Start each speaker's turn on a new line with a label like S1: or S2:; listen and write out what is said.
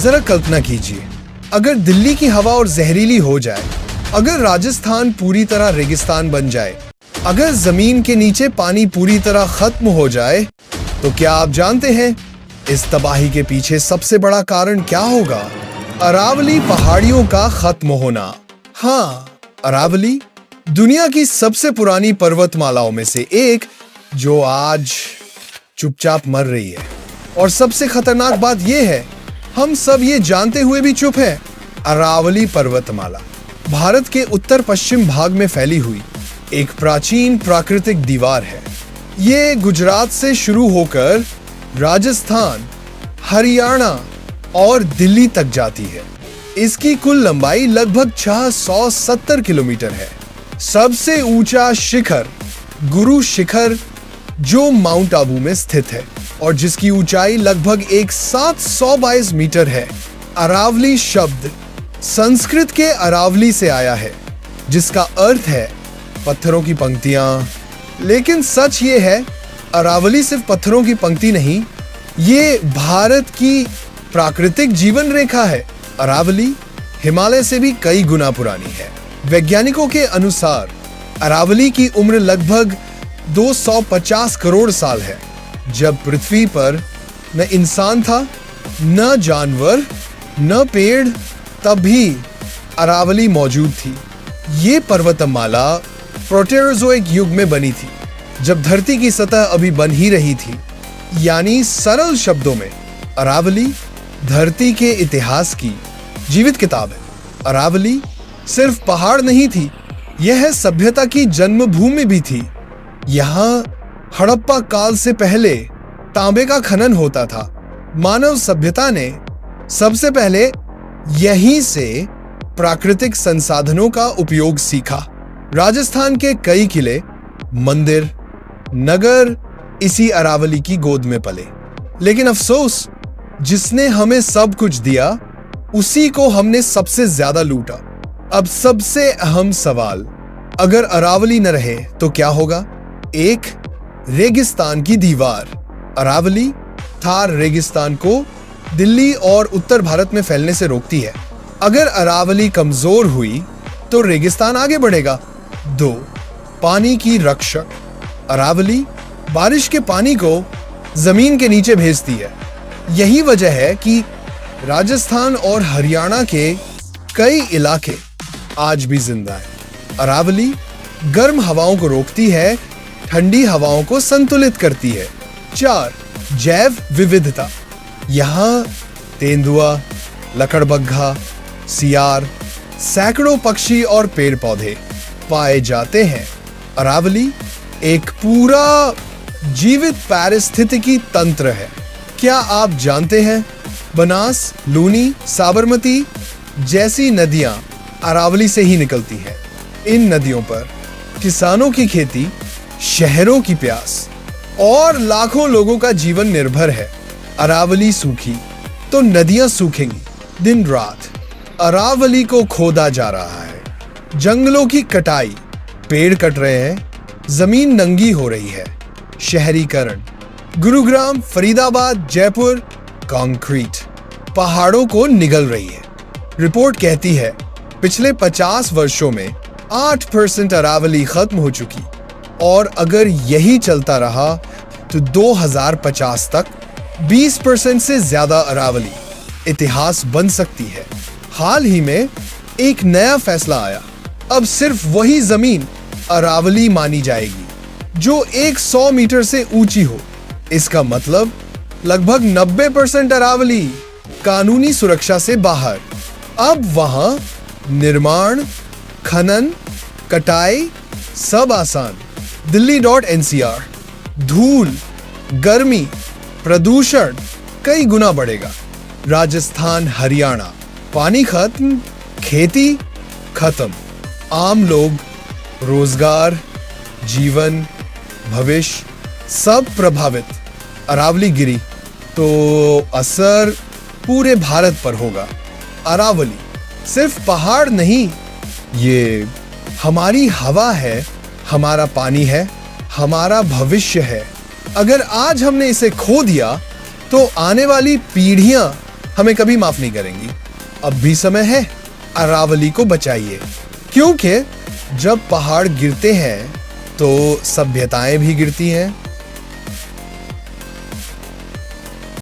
S1: जरा कल्पना कीजिए, अगर दिल्ली की हवा और जहरीली हो जाए, अगर राजस्थान पूरी तरह रेगिस्तान बन जाए, अगर जमीन के नीचे पानी पूरी तरह खत्म हो जाए, तो क्या आप जानते हैं इस तबाही के पीछे सबसे बड़ा कारण क्या होगा? अरावली पहाड़ियों का खत्म होना। हाँ, अरावली दुनिया की सबसे पुरानी पर्वतमालाओं में से एक, जो आज चुपचाप मर रही है। और सबसे खतरनाक बात यह है, हम सब ये जानते हुए भी चुप हैं। अरावली पर्वतमाला भारत के उत्तर पश्चिम भाग में फैली हुई एक प्राचीन प्राकृतिक दीवार है। ये गुजरात से शुरू होकर राजस्थान, हरियाणा और दिल्ली तक जाती है। इसकी कुल लंबाई लगभग 670 किलोमीटर है। सबसे ऊंचा शिखर गुरु शिखर, जो माउंट आबू में स्थित है और जिसकी ऊंचाई लगभग 1722 मीटर है। अरावली शब्द संस्कृत के अरावली से आया है, जिसका अर्थ है पत्थरों की पंक्तियां। लेकिन सच ये है, अरावली सिर्फ पत्थरों की पंक्ति नहीं, ये भारत की प्राकृतिक जीवन रेखा है। अरावली हिमालय से भी कई गुना पुरानी है। वैज्ञानिकों के अनुसार अरावली की उम्र लगभग 250 करोड़ साल है। जब पृथ्वी पर न इंसान था, न जानवर, न पेड़, तब भी अरावली मौजूद थी। ये पर्वतमाला प्रोटेरोजोइक युग में बनी थी, जब धरती की सतह अभी बन ही रही थी। यानी सरल शब्दों में, अरावली धरती के इतिहास की जीवित किताब है। अरावली सिर्फ पहाड़ नहीं थी, यह सभ्यता की जन्मभूमि भी थी। यहाँ हड़प्पा काल से पहले तांबे का खनन होता था। मानव सभ्यता ने सबसे पहले यहीं से प्राकृतिक संसाधनों का उपयोग सीखा। राजस्थान के कई किले, मंदिर, नगर इसी अरावली की गोद में पले। लेकिन अफसोस, जिसने हमें सब कुछ दिया, उसी को हमने सबसे ज्यादा लूटा। अब सबसे अहम सवाल, अगर अरावली न रहे तो क्या होगा? एक, रेगिस्तान की दीवार। अरावली थार रेगिस्तान को दिल्ली और उत्तर भारत में फैलने से रोकती है। अगर अरावली कमजोर हुई तो रेगिस्तान आगे बढ़ेगा। 2, पानी की रक्षक। अरावली बारिश के पानी को जमीन के नीचे भेजती है। यही वजह है कि राजस्थान और हरियाणा के कई इलाके आज भी जिंदा हैं। अरावली गर्म हवाओं को रोकती है, ठंडी हवाओं को संतुलित करती है। 4, जैव विविधता। यहाँ तेंदुआ, लकड़बग्घा, सियार, सैकड़ों पक्षी और पेड़ पौधे पाए जाते हैं। अरावली एक पूरा जीवित पारिस्थितिकी तंत्र है। क्या आप जानते हैं, बनास, लूनी, साबरमती जैसी नदियां अरावली से ही निकलती हैं। इन नदियों पर किसानों की खेती, शहरों की प्यास और लाखों लोगों का जीवन निर्भर है। अरावली सूखी तो नदियां सूखेंगी दिन रात। अरावली को खोदा जा रहा है, जंगलों की कटाई, पेड़ कट रहे हैं, जमीन नंगी हो रही है। शहरीकरण, गुरुग्राम, फरीदाबाद, जयपुर, कंक्रीट पहाड़ों को निगल रही है। रिपोर्ट कहती है पिछले 50 वर्षों में 8% अरावली खत्म हो चुकी, और अगर यही चलता रहा तो 2050 तक 20% से ज्यादा अरावली इतिहास बन सकती है। हाल ही में एक नया फैसला आया, अब सिर्फ वही जमीन अरावली मानी जाएगी जो 100 मीटर से ऊंची हो। इसका मतलब लगभग 90% अरावली कानूनी सुरक्षा से बाहर। अब वहां निर्माण, खनन, कटाई सब आसान। दिल्ली.NCR, धूल, गर्मी, प्रदूषण कई गुना बढ़ेगा। राजस्थान, हरियाणा, पानी खत्म, खेती खत्म, आम लोग, रोजगार, जीवन, भविष्य सब प्रभावित। अरावली गिरी तो असर पूरे भारत पर होगा। अरावली सिर्फ पहाड़ नहीं, ये हमारी हवा है, हमारा पानी है, हमारा भविष्य है। अगर आज हमने इसे खो दिया तो आने वाली पीढ़ियां हमें कभी माफ नहीं करेंगी। अब भी समय है, अरावली को बचाइए, क्योंकि जब पहाड़ गिरते हैं तो सभ्यताएं भी गिरती हैं।